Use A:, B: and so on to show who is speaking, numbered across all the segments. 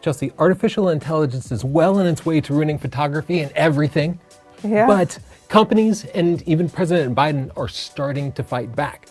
A: Chelsea, artificial intelligence is well on its way to ruining photography and everything.
B: Yeah.
A: But companies and even President Biden are starting to fight back.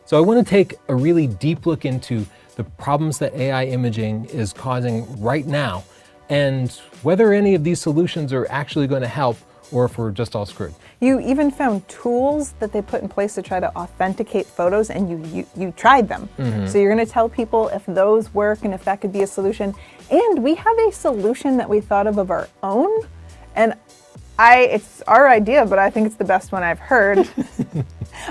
A: So I want to take a really deep look into the problems that AI imaging is causing right now and whether any of these solutions are actually going to help or if we're just all screwed.
B: You even found tools that they put in place to try to authenticate photos, and you tried them. So you're going to tell people if those work and if that could be a solution. And we have a solution that we thought of our own, and it's our idea, but I think it's the best one I've heard.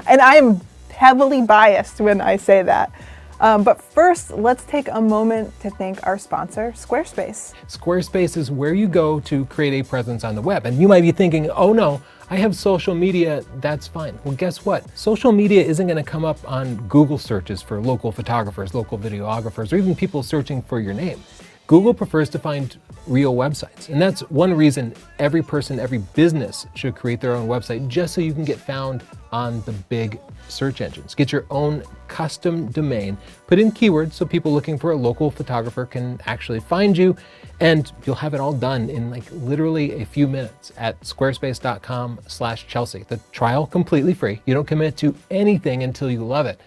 B: And I am heavily biased when I say that. But first, let's take a moment to thank our sponsor, Squarespace.
A: Squarespace is where you go to create a presence on the web. And you might be thinking, oh no, I have social media, that's fine. Well, guess what? Social media isn't going to come up on Google searches for local photographers, local videographers, or even people searching for your name. Google prefers to find real websites. And that's one reason every person, every business should create their own website, just so you can get found on the big search engines. Get your own custom domain, put in keywords so people looking for a local photographer can actually find you, and you'll have it all done in like literally a few minutes at squarespace.com/Chelsea. The trial completely free. You don't commit to anything until you love it.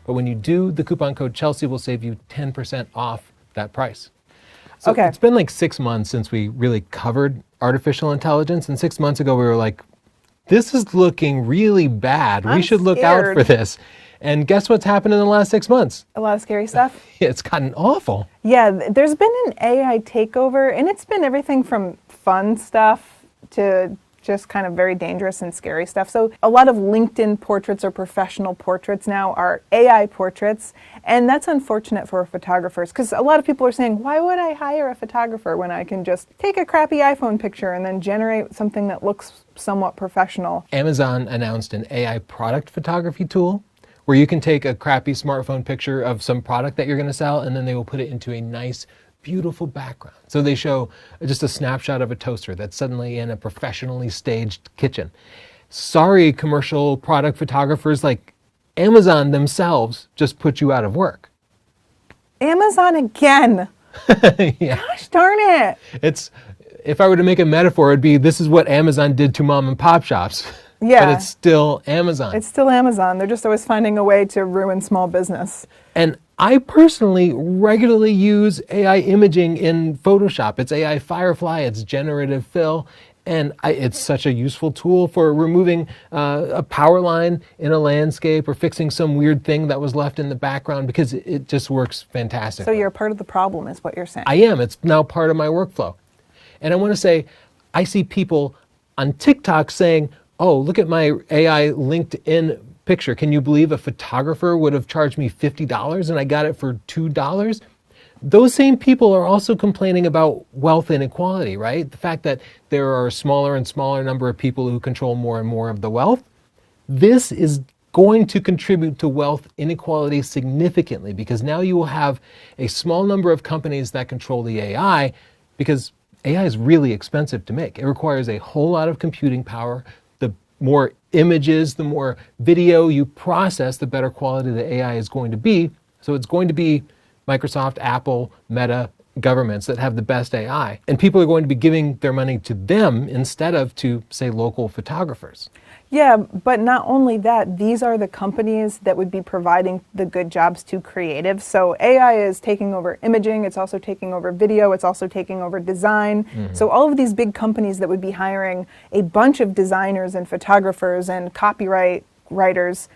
A: But when you do, the coupon code Chelsea will save you 10% off that price. So
B: Okay.
A: It's been like 6 months since we really covered artificial intelligence, and 6 months ago we were like, this is looking really bad. We should look out for this. And guess what's happened in the last 6 months?
B: A lot of scary stuff.
A: It's gotten awful.
B: Yeah, there's been an AI takeover, and it's been everything from fun stuff to just kind of very dangerous and scary stuff. So a lot of LinkedIn portraits or professional portraits now are AI portraits, and that's unfortunate for photographers because a lot of people are saying, why would I hire a photographer when I can just take a crappy iPhone picture and then generate something that looks somewhat professional?
A: Amazon announced an AI product photography tool where you can take a crappy smartphone picture of some product that you're going to sell, and then they will put it into a nice, beautiful background. So they show just a snapshot of a toaster that's suddenly in a professionally staged kitchen. Sorry, commercial product photographers, like Amazon themselves just put you out of work.
B: Amazon again.
A: Yeah.
B: Gosh darn it.
A: If I were to make a metaphor, it'd be this is what Amazon did to mom and pop shops.
B: Yeah.
A: But it's still Amazon.
B: It's still Amazon. They're just always finding a way to ruin small business.
A: And I personally regularly use AI imaging in Photoshop. It's AI Firefly, it's generative fill, and it's such a useful tool for removing a power line in a landscape or fixing some weird thing that was left in the background because it just works fantastic.
B: So you're part of the problem is what you're saying.
A: I am. It's now part of my workflow. And I want to say, I see people on TikTok saying, oh, look at my AI LinkedIn picture. Can you believe a photographer would have charged me $50 and I got it for $2? Those same people are also complaining about wealth inequality, right? The fact that there are a smaller and smaller number of people who control more and more of the wealth. This is going to contribute to wealth inequality significantly because now you will have a small number of companies that control the AI because AI is really expensive to make. It requires a whole lot of computing power. The more images, the more video you process, the better quality the AI is going to be. So it's going to be Microsoft, Apple, Meta, governments that have the best AI. And people are going to be giving their money to them instead of to, say, local photographers.
B: Yeah, but not only that, these are the companies that would be providing the good jobs to creatives. So AI is taking over imaging, it's also taking over video, it's also taking over design. So all of these big companies that would be hiring a bunch of designers and photographers and copyright writers,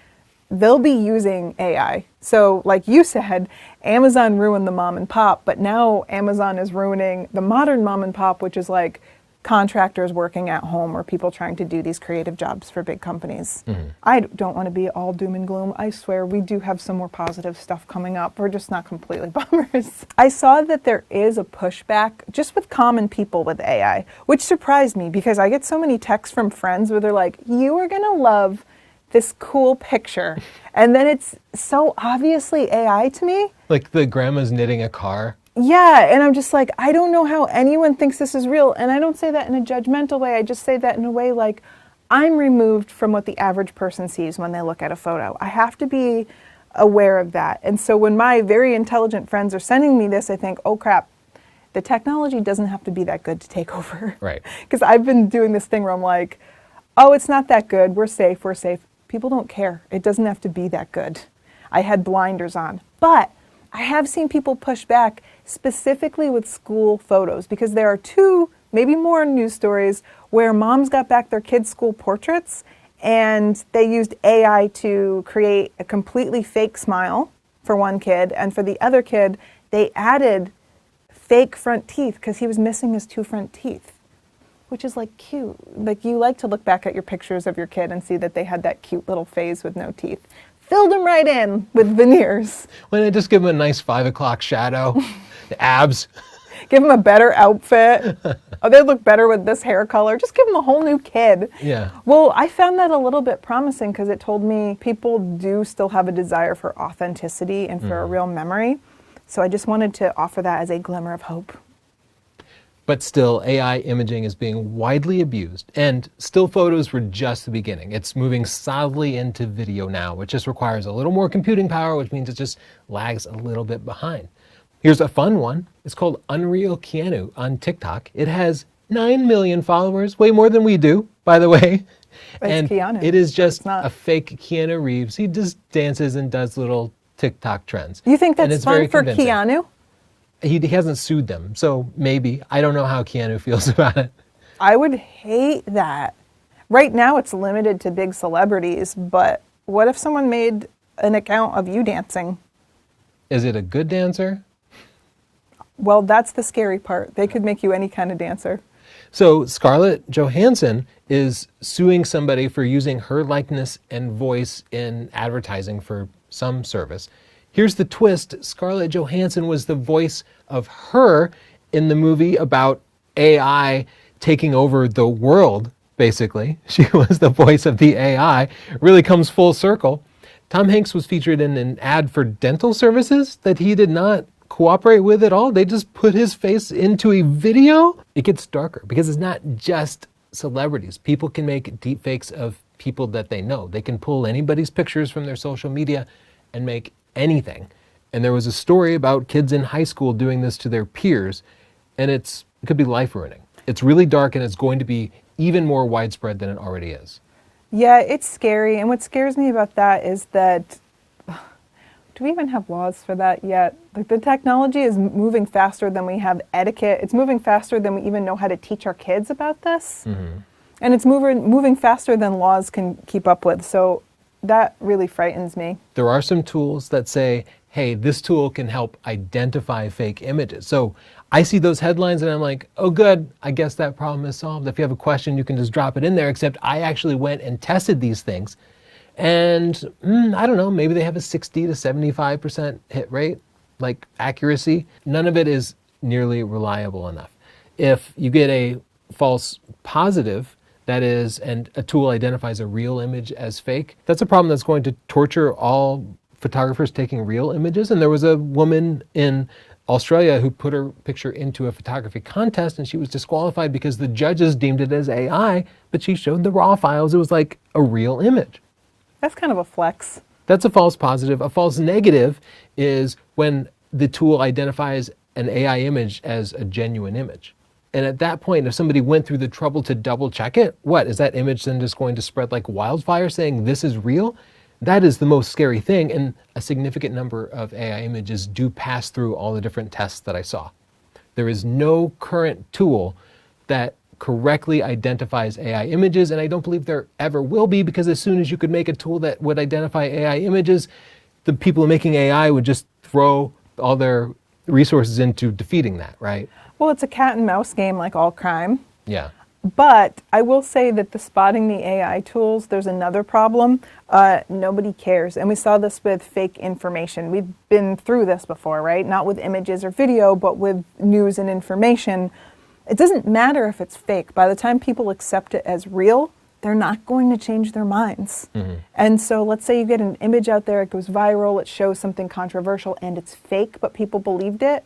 B: they'll be using AI. So like you said, Amazon ruined the mom and pop, but now Amazon is ruining the modern mom and pop, which is like contractors working at home or people trying to do these creative jobs for big companies. I don't want to be all doom and gloom. I swear we do have some more positive stuff coming up. We're just not completely bummers. I saw that there is a pushback just with common people with AI, which surprised me because I get so many texts from friends where they're like, you are going to love this cool picture. And then it's so obviously AI to me.
A: Like the grandma's knitting a car.
B: Yeah, and I'm just like, I don't know how anyone thinks this is real. And I don't say that in a judgmental way. I just say that in a way like I'm removed from what the average person sees when they look at a photo. I have to be aware of that. And so when my very intelligent friends are sending me this, I think, oh crap, the technology doesn't have to be that good to take over.
A: Right.
B: Because I've been doing this thing where I'm like, oh, it's not that good. We're safe. We're safe. People don't care. It doesn't have to be that good. I had blinders on. But I have seen people push back specifically with school photos, because there are 2, maybe more news stories where moms got back their kids' school portraits and they used AI to create a completely fake smile for one kid, and for the other kid, they added fake front teeth because he was missing his 2 front teeth, which is like cute. Like, you like to look back at your pictures of your kid and see that they had that cute little phase with no teeth. Filled them right in with veneers.
A: Why don't I just give him a nice 5 o'clock shadow, the abs?
B: Give them a better outfit. Oh, they look better with this hair color. Just give them a whole new kid.
A: Yeah.
B: Well, I found that a little bit promising because it told me people do still have a desire for authenticity and for a real memory. So I just wanted to offer that as a glimmer of hope.
A: But still, AI imaging is being widely abused, and still photos were just the beginning. It's moving solidly into video now, which just requires a little more computing power, which means it just lags a little bit behind. Here's a fun one. It's called Unreal Keanu on TikTok. It has 9 million followers, way more than we do, by the way.
B: It's Keanu.
A: It is just
B: It's not.
A: a fake Keanu Reeves. He just dances and does little TikTok trends.
B: You think
A: And
B: that's
A: it's very
B: fun for
A: convincing.
B: Keanu?
A: He hasn't sued them, so maybe. I don't know how Keanu feels about it.
B: I would hate that. Right now it's limited to big celebrities, but what if someone made an account of you dancing?
A: Is it a good dancer?
B: Well, that's the scary part. They could make you any kind of dancer.
A: So Scarlett Johansson is suing somebody for using her likeness and voice in advertising for some service. Here's the twist. Scarlett Johansson was the voice of her in the movie about AI taking over the world, basically. She was the voice of the AI. It really comes full circle. Tom Hanks was featured in an ad for dental services that he did not cooperate with at all. They just put his face into a video. It gets darker because it's not just celebrities. People can make deep fakes of people that they know. They can pull anybody's pictures from their social media and make anything. And there was a story about kids in high school doing this to their peers, and it could be life-ruining. It's really dark, and it's going to be even more widespread than it already is.
B: Yeah, it's scary. And what scares me about that is that, do we even have laws for that yet? Like, the technology is moving faster than we have etiquette. It's moving faster than we even know how to teach our kids about this. Mm-hmm. And it's moving faster than laws can keep up with. So that really frightens me.
A: There are some tools that say, hey, this tool can help identify fake images. So I see those headlines and I'm like, oh good, I guess that problem is solved. If you have a question, you can just drop it in there, except I actually went and tested these things. And I don't know, maybe they have a 60 to 75% hit rate, like accuracy. None of it is nearly reliable enough. If you get a false positive, that is, and a tool identifies a real image as fake, that's a problem that's going to torture all photographers taking real images. And there was a woman in Australia who put her picture into a photography contest and she was disqualified because the judges deemed it as AI, but she showed the raw files. It was like a real image.
B: That's kind of a flex.
A: That's a false positive. A false negative is when the tool identifies an AI image as a genuine image. And at that point, if somebody went through the trouble to double check it, what, is that image then just going to spread like wildfire saying this is real? That is the most scary thing. And a significant number of AI images do pass through all the different tests that I saw. There is no current tool that correctly identifies AI images, and I don't believe there ever will be, because as soon as you could make a tool that would identify AI images, the people making AI would just throw all their resources into defeating that, right?
B: Well, it's a cat and mouse game like all crime.
A: Yeah.
B: But I will say that the spotting the AI tools, there's another problem. Nobody cares. And we saw this with fake information. We've been through this before, right? Not with images or video, but with news and information. It doesn't matter if it's fake. By the time people accept it as real, they're not going to change their minds. Mm-hmm. And so let's say you get an image out there, it goes viral, it shows something controversial, and it's fake, but people believed it.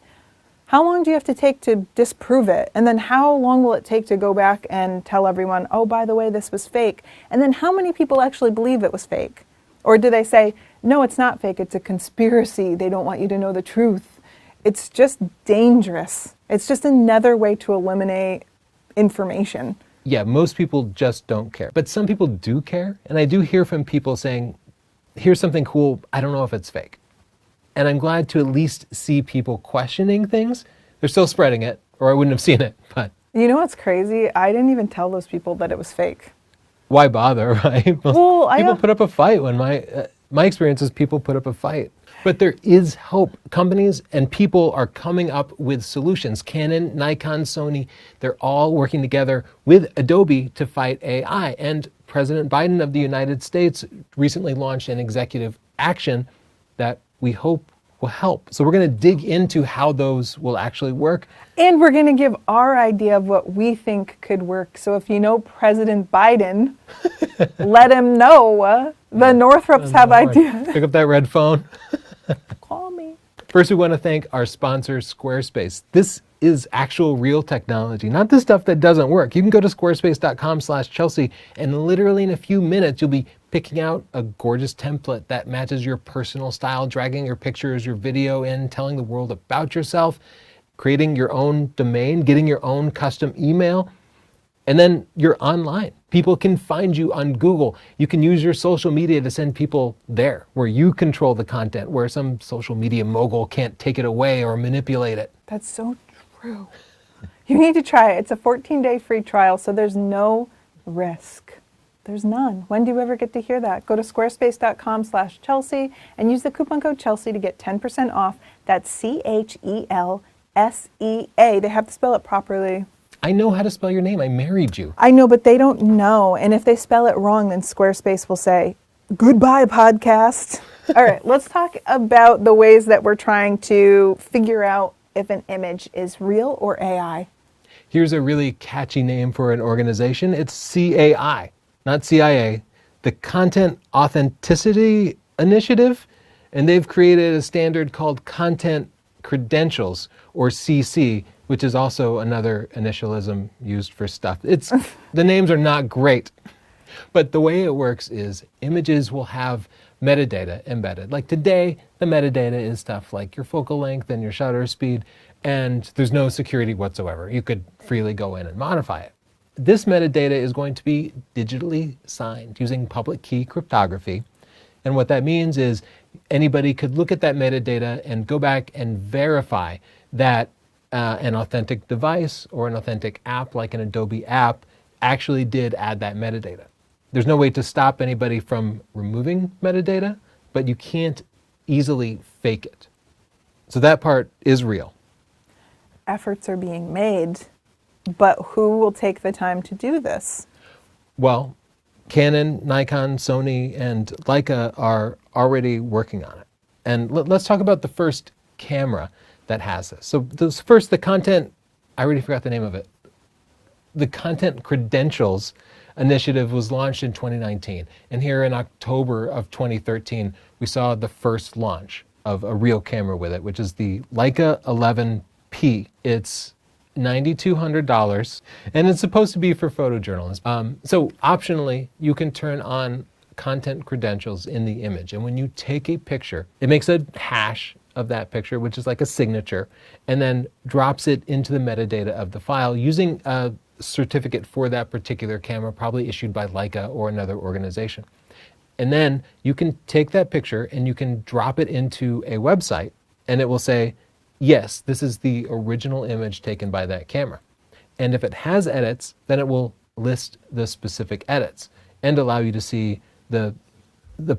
B: How long do you have to take to disprove it? And then how long will it take to go back and tell everyone, oh, by the way, this was fake? And then how many people actually believe it was fake? Or do they say, no, it's not fake, it's a conspiracy, they don't want you to know the truth? It's just dangerous. It's just another way to eliminate information.
A: Yeah, most people just don't care. But some people do care. And I do hear from people saying, here's something cool, I don't know if it's fake. And I'm glad to at least see people questioning things. They're still spreading it, or I wouldn't have seen it. But
B: You know what's crazy? I didn't even tell those people that it was fake.
A: why bother, right?
B: Well,
A: People put up a fight when my experience is people put up a fight. But there is hope. Companies and people are coming up with solutions. Canon, Nikon, Sony, they're all working together with Adobe to fight AI. And President Biden of the United States recently launched an executive action that we hope will help. So we're going to dig into how those will actually work.
B: And we're going to give our idea of what we think could work. So if you know President Biden, let him know. The Northrups have ideas.
A: Pick up that red phone.
B: Call me.
A: First, we want to thank our sponsor, Squarespace. This is actual real technology, not the stuff that doesn't work. You can go to squarespace.com/Chelsea, and literally in a few minutes, you'll be picking out a gorgeous template that matches your personal style, dragging your pictures, your video in, telling the world about yourself, creating your own domain, getting your own custom email, and then you're online. People can find you on Google. You can use your social media to send people there, where you control the content, where some social media mogul can't take it away or manipulate it.
B: That's so true. You need to try it. It's a 14-day free trial, so there's no risk. There's none. When do you ever get to hear that? Go to squarespace.com/Chelsea and use the coupon code Chelsea to get 10% off. That's CHELSEA. They have to spell it properly.
A: I know how to spell your name. I married you.
B: I know, but they don't know. And if they spell it wrong, then Squarespace will say, goodbye, podcast. All right, let's talk about the ways that we're trying to figure out if an image is real or AI.
A: Here's a really catchy name for an organization. It's CAI, not CIA, the Content Authenticity Initiative. And they've created a standard called Content Credentials, or CC, which is also another initialism used for stuff. The names are not great, but the way it works is images will have metadata embedded. Like today, the metadata is stuff like your focal length and your shutter speed, and there's no security whatsoever. You could freely go in and modify it. This metadata is going to be digitally signed using public key cryptography. And what that means is anybody could look at that metadata and go back and verify that an authentic device or an authentic app like an Adobe app actually did add that metadata. There's no way to stop anybody from removing metadata, but you can't easily fake it. So that part is real.
B: Efforts are being made, but who will take the time to do this?
A: Well, Canon, Nikon, Sony, and Leica are already working on it. And let's talk about the first camera that has this. So the content, I already forgot the name of it. The Content Credentials Initiative was launched in 2019. And here in October of 2013, we saw the first launch of a real camera with it, which is the Leica 11P. It's $9,200, and it's supposed to be for photojournalists. So optionally, you can turn on content credentials in the image. And when you take a picture, it makes a hash of that picture, which is like a signature, and then drops it into the metadata of the file using a certificate for that particular camera, probably issued by Leica or another organization. And then you can take that picture and you can drop it into a website, and it will say, yes, this is the original image taken by that camera. And if it has edits, then it will list the specific edits and allow you to see the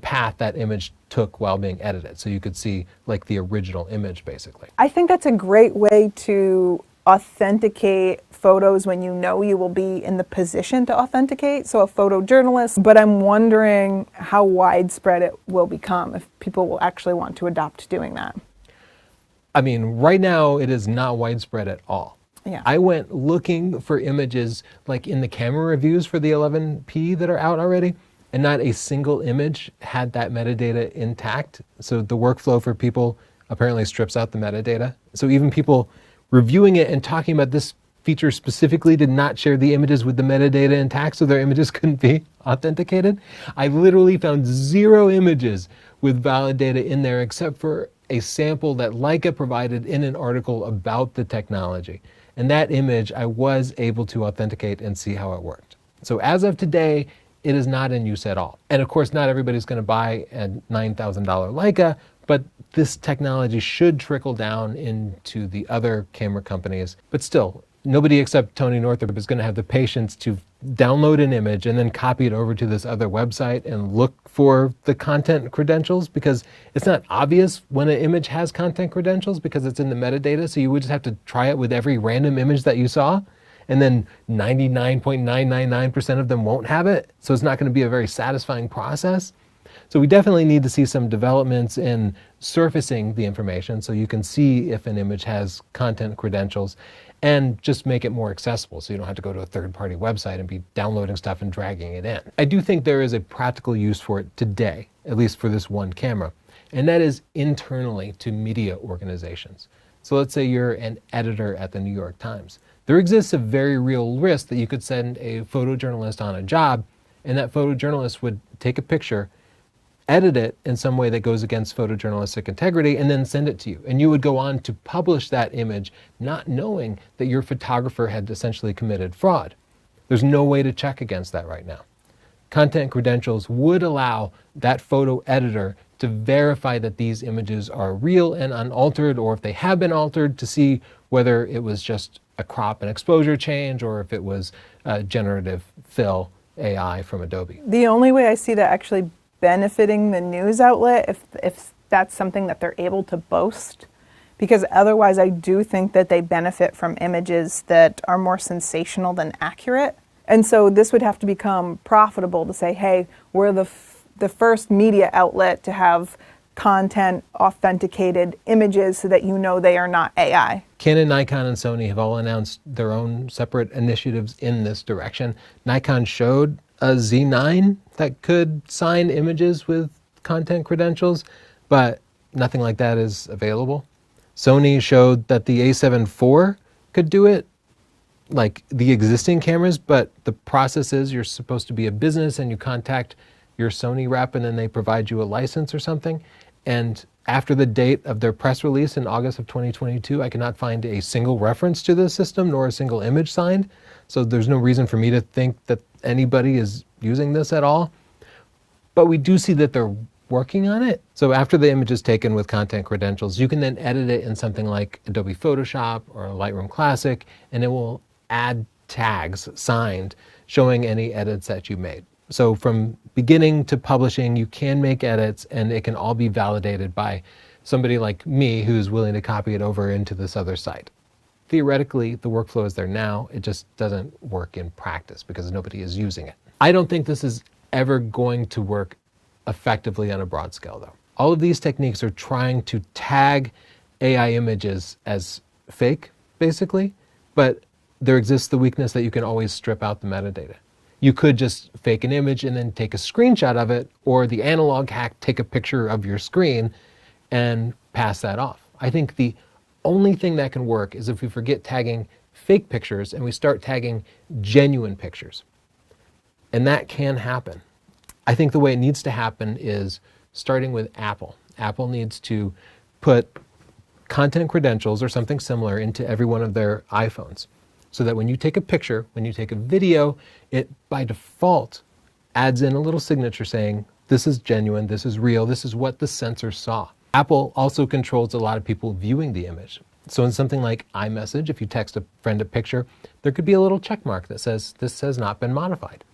A: path that image took while being edited. So you could see like the original image, basically.
B: I think that's a great way to authenticate photos when you know you will be in the position to authenticate. So a photojournalist, but I'm wondering how widespread it will become, if people will actually want to adopt doing that.
A: I mean, right now it is not widespread at all.
B: Yeah.
A: I went looking for images like in the camera reviews for the 11P that are out already, and not a single image had that metadata intact. So the workflow for people apparently strips out the metadata. So even people reviewing it and talking about this feature specifically did not share the images with the metadata intact, so their images couldn't be authenticated. I literally found 0 images with valid data in there except for a sample that Leica provided in an article about the technology. And that image, I was able to authenticate and see how it worked. So as of today, it is not in use at all. And of course, not everybody's going to buy a $9,000 Leica, but this technology should trickle down into the other camera companies. But still, nobody except Tony Northrup is going to have the patience to download an image and then copy it over to this other website and look for the content credentials, because it's not obvious when an image has content credentials because it's in the metadata. So you would just have to try it with every random image that you saw, and then 99.999% of them won't have it. So it's not going to be a very satisfying process. So we definitely need to see some developments in surfacing the information so you can see if an image has content credentials, and just make it more accessible so you don't have to go to a third-party website and be downloading stuff and dragging it in. I do think there is a practical use for it today, at least for this one camera, and that is internally to media organizations. So let's say you're an editor at the New York Times. There exists a very real risk that you could send a photojournalist on a job, and that photojournalist would take a picture, edit it in some way that goes against photojournalistic integrity, and then send it to you. And you would go on to publish that image not knowing that your photographer had essentially committed fraud. There's no way to check against that right now. Content credentials would allow that photo editor to verify that these images are real and unaltered, or if they have been altered, to see whether it was just a crop and exposure change or if it was generative fill AI from Adobe.
B: The only way I see that actually benefiting the news outlet, if that's something that they're able to boast, because otherwise I do think that they benefit from images that are more sensational than accurate. And so this would have to become profitable to say, hey, we're the first media outlet to have content authenticated images so that you know they are not AI.
A: Canon, Nikon, and Sony have all announced their own separate initiatives in this direction. Nikon showed a Z9 that could sign images with content credentials, but nothing like that is available. Sony showed that the A7 IV could do it, like the existing cameras, but the process is you're supposed to be a business and you contact your Sony rep and then they provide you a license or something. And after the date of their press release in August of 2022, I cannot find a single reference to this system nor a single image signed. So there's no reason for me to think that anybody is using this at all. But we do see that they're working on it. So after the image is taken with content credentials, you can then edit it in something like Adobe Photoshop or Lightroom Classic, and it will add tags signed showing any edits that you made. So from beginning to publishing, you can make edits and it can all be validated by somebody like me who's willing to copy it over into this other site. Theoretically, the workflow is there now. It just doesn't work in practice because nobody is using it. I don't think this is ever going to work effectively on a broad scale though. All of these techniques are trying to tag AI images as fake, basically, but there exists the weakness that you can always strip out the metadata. You could just fake an image and then take a screenshot of it, or the analog hack, take a picture of your screen and pass that off. I think the only thing that can work is if we forget tagging fake pictures and we start tagging genuine pictures. And that can happen. I think the way it needs to happen is starting with Apple. Apple needs to put content credentials or something similar into every one of their iPhones, so that when you take a picture, when you take a video, it by default adds in a little signature saying, this is genuine, this is real, this is what the sensor saw. Apple also controls a lot of people viewing the image. So in something like iMessage, if you text a friend a picture, there could be a little check mark that says, this has not been modified.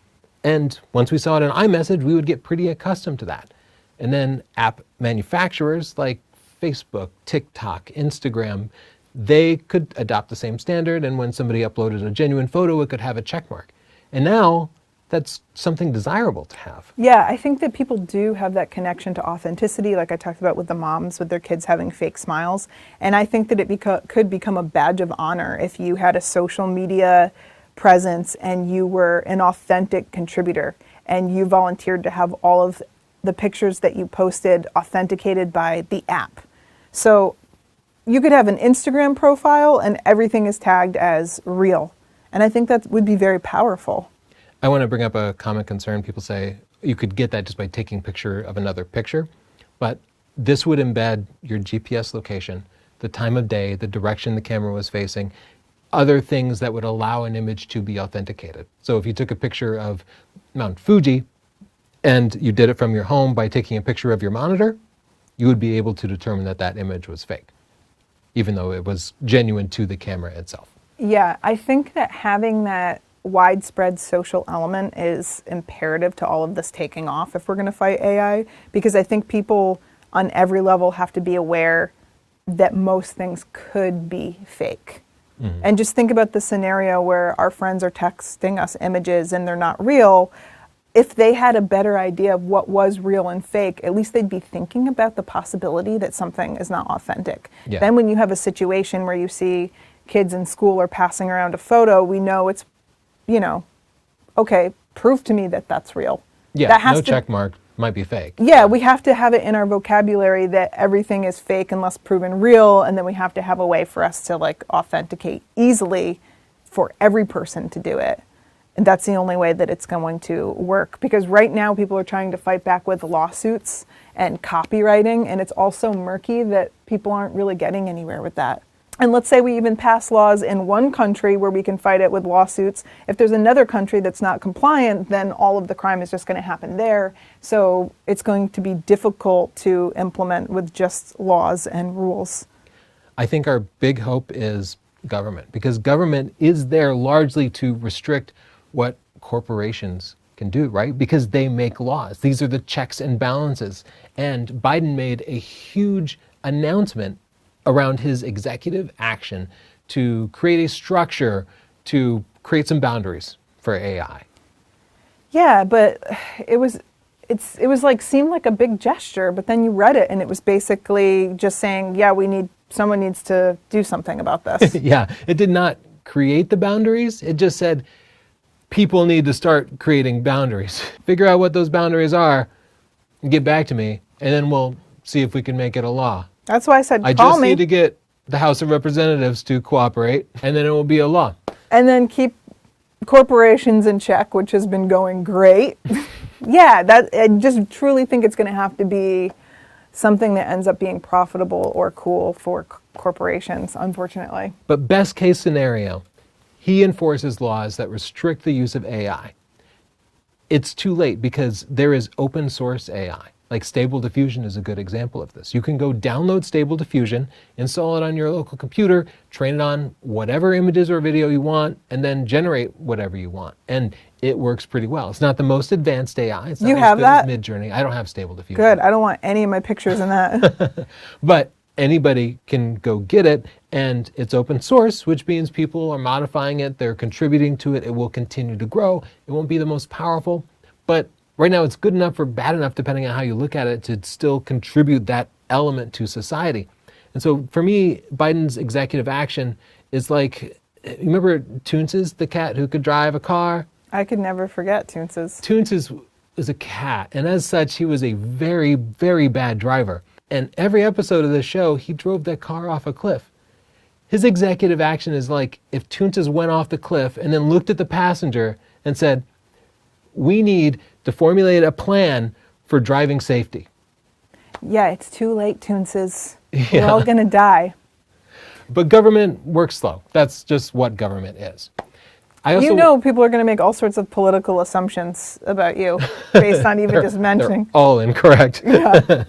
A: And once we saw it in iMessage, we would get pretty accustomed to that. And then app manufacturers like Facebook, TikTok, Instagram, they could adopt the same standard, and when somebody uploaded a genuine photo, it could have a check mark. And now that's something desirable to have.
B: Yeah, I think that people do have that connection to authenticity, like I talked about with the moms with their kids having fake smiles. And I think that it could become a badge of honor if you had a social media presence and you were an authentic contributor and you volunteered to have all of the pictures that you posted authenticated by the app. So you could have an Instagram profile and everything is tagged as real. And I think that would be very powerful.
A: I want to bring up a common concern. People say you could get that just by taking a picture of another picture. But this would embed your GPS location, the time of day, the direction the camera was facing, other things that would allow an image to be authenticated. So if you took a picture of Mount Fuji and you did it from your home by taking a picture of your monitor, you would be able to determine that that image was fake, even though it was genuine to the camera itself.
B: Yeah, I think that having that widespread social element is imperative to all of this taking off if we're going to fight AI, because I think people on every level have to be aware that most things could be fake. Mm-hmm. And just think about the scenario where our friends are texting us images and they're not real. If they had a better idea of what was real and fake, at least they'd be thinking about the possibility that something is not authentic. Yeah. Then when you have a situation where you see kids in school are passing around a photo, we know it's, okay, prove to me that that's real.
A: Yeah,
B: that has
A: no check mark might be fake.
B: Yeah, we have to have it in our vocabulary that everything is fake unless proven real, and then we have to have a way for us to authenticate easily for every person to do it. And that's the only way that it's going to work, because right now people are trying to fight back with lawsuits and copywriting, and it's all so murky that people aren't really getting anywhere with that. And let's say we even pass laws in one country where we can fight it with lawsuits. If there's another country that's not compliant, then all of the crime is just going to happen there. So it's going to be difficult to implement with just laws and rules.
A: I think our big hope is government, because government is there largely to restrict what corporations can do, right? Because they make laws. These are the checks and balances. And Biden made a huge announcement around his executive action to create a structure to create some boundaries for AI.
B: Yeah, but it was seemed like a big gesture, but then you read it and it was basically just saying, yeah, someone needs to do something about this.
A: Yeah, it did not create the boundaries. It just said people need to start creating boundaries. Figure out what those boundaries are and get back to me, and then we'll see if we can make it a law.
B: That's why I said,
A: I just need to get the House of Representatives to cooperate, and then it will be a law.
B: And then keep corporations in check, which has been going great. Yeah, I just truly think it's going to have to be something that ends up being profitable or cool for corporations, unfortunately.
A: But best case scenario, he enforces laws that restrict the use of AI. It's too late because there is open source AI. Like Stable Diffusion is a good example of this. You can go download Stable Diffusion, install it on your local computer, train it on whatever images or video you want, and then generate whatever you want. And it works pretty well. It's not the most advanced AI. It's not
B: you have that?
A: Midjourney. I don't have Stable Diffusion.
B: Good. I don't want any of my pictures in that.
A: But anybody can go get it, and it's open source, which means people are modifying it, they're contributing to it, it will continue to grow. It won't be the most powerful, but right now it's good enough or bad enough, depending on how you look at it, to still contribute that element to society. And so for me, Biden's executive action is like, you remember Toonces, the cat who could drive a car?
B: I could never forget Toonces.
A: Toonces is a cat, and as such, he was a very, very bad driver. And every episode of this show, he drove that car off a cliff. His executive action is like if Toonces went off the cliff and then looked at the passenger and said, we need to formulate a plan for driving safety.
B: Yeah, it's too late, Toonces. We're all going to die.
A: But government works slow. That's just what government is.
B: People are going to make all sorts of political assumptions about you based on even just mentioning.
A: They're all incorrect.
B: Yeah.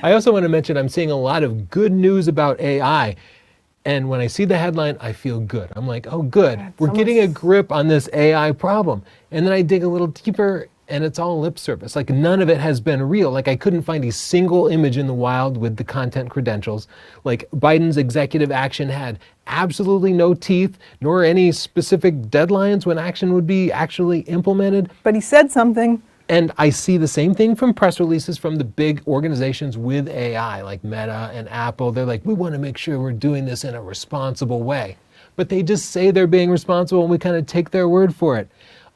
A: I also want to mention I'm seeing a lot of good news about AI. And when I see the headline, I feel good. I'm like, oh, good. We're getting a grip on this AI problem. And then I dig a little deeper, and it's all lip service. Like none of it has been real. Like I couldn't find a single image in the wild with the content credentials. Like Biden's executive action had absolutely no teeth, nor any specific deadlines when action would be actually implemented.
B: But he said something.
A: And I see the same thing from press releases from the big organizations with AI, like Meta and Apple. They're like, we want to make sure we're doing this in a responsible way. But they just say they're being responsible, and we kind of take their word for it.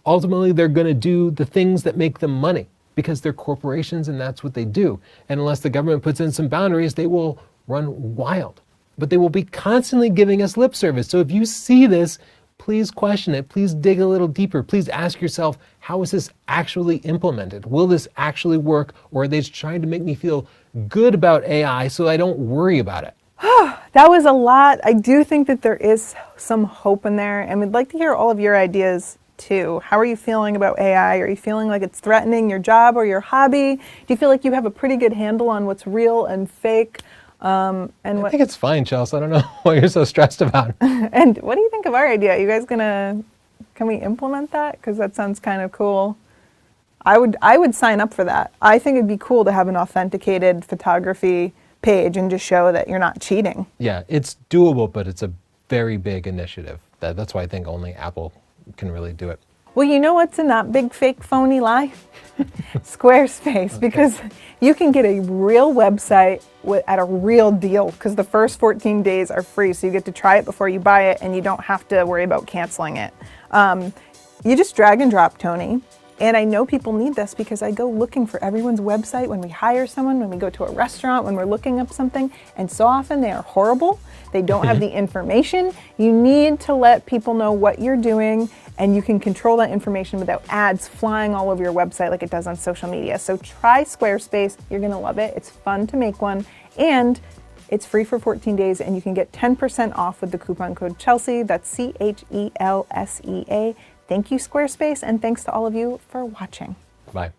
A: Ultimately, they're going to do the things that make them money because they're corporations and that's what they do. And unless the government puts in some boundaries, they will run wild. But they will be constantly giving us lip service. So if you see this, please question it. Please dig a little deeper. Please ask yourself, how is this actually implemented? Will this actually work? Or are they just trying to make me feel good about AI so I don't worry about it?
B: That was a lot. I do think that there is some hope in there, and we'd like to hear all of your ideas too. How are you feeling about AI? Are you feeling like it's threatening your job or your hobby? Do you feel like you have a pretty good handle on what's real and fake?
A: I think it's fine, Chelsea. I don't know what you're so stressed about.
B: And what do you think of our idea? You guys can we implement that? Because that sounds kind of cool. I would sign up for that. I think it'd be cool to have an authenticated photography page and just show that you're not cheating.
A: Yeah, it's doable, but it's a very big initiative. That's why I think only Apple can really do it.
B: Well, you know what's a not big, fake, phony lie? Squarespace, okay. Because you can get a real website at a real deal, because the first 14 days are free, so you get to try it before you buy it, and you don't have to worry about canceling it. You just drag and drop, Tony. And I know people need this because I go looking for everyone's website when we hire someone, when we go to a restaurant, when we're looking up something, and so often they are horrible. They don't have the information. You need to let people know what you're doing, and you can control that information without ads flying all over your website like it does on social media. So try Squarespace. You're gonna love it. It's fun to make one, and it's free for 14 days, and you can get 10% off with the coupon code Chelsea. That's CHELSEA. Thank you, Squarespace, and thanks to all of you for watching.
A: Bye.